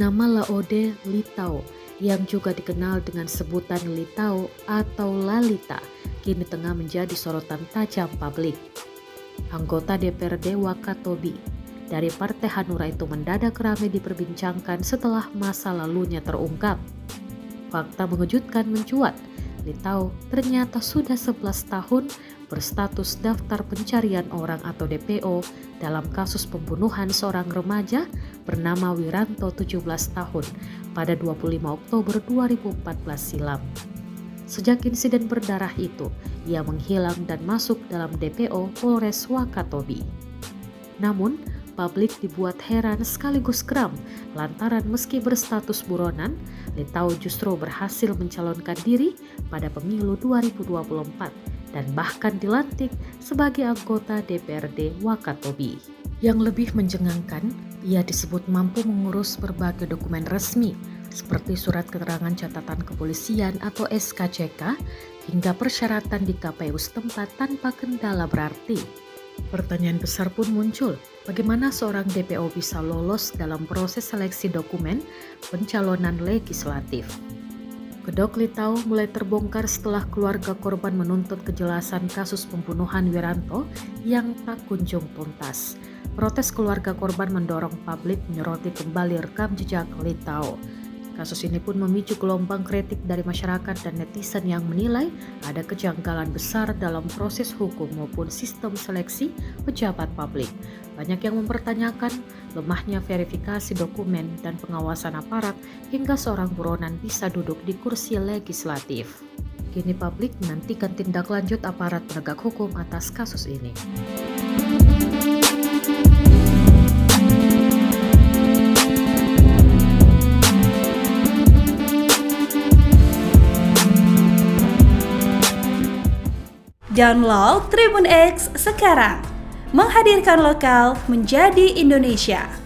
Nama Laode Litau yang juga dikenal dengan sebutan Litau atau Lalita kini tengah menjadi sorotan tajam publik. Anggota DPRD Wakatobi dari Partai Hanura itu mendadak ramai diperbincangkan setelah masa lalunya terungkap. Fakta mengejutkan mencuat, Litau ternyata sudah 11 tahun berstatus daftar pencarian orang atau DPO dalam kasus pembunuhan seorang remaja bernama Wiranto 17 tahun pada 25 Oktober 2014 silam. Sejak insiden berdarah itu, ia menghilang dan masuk dalam DPO Polres Wakatobi. Namun, publik dibuat heran sekaligus geram lantaran meski berstatus buronan, Litau justru berhasil mencalonkan diri pada pemilu 2024 dan bahkan dilantik sebagai anggota DPRD Wakatobi. Yang lebih menjengangkan, ia disebut mampu mengurus berbagai dokumen resmi seperti surat keterangan catatan kepolisian atau SKCK hingga persyaratan di KPU setempat tanpa kendala berarti. Pertanyaan besar pun muncul, bagaimana seorang DPO bisa lolos dalam proses seleksi dokumen pencalonan legislatif? Kedok Litau mulai terbongkar setelah keluarga korban menuntut kejelasan kasus pembunuhan Wiranto yang tak kunjung tuntas. Protes keluarga korban mendorong publik menyoroti kembali rekam jejak Litau. Kasus ini pun memicu gelombang kritik dari masyarakat dan netizen yang menilai ada kejanggalan besar dalam proses hukum maupun sistem seleksi pejabat publik. Banyak yang mempertanyakan lemahnya verifikasi dokumen dan pengawasan aparat hingga seorang buronan bisa duduk di kursi legislatif. Kini publik menantikan tindak lanjut aparat penegak hukum atas kasus ini. Download Tribun X sekarang, menghadirkan lokal menjadi Indonesia.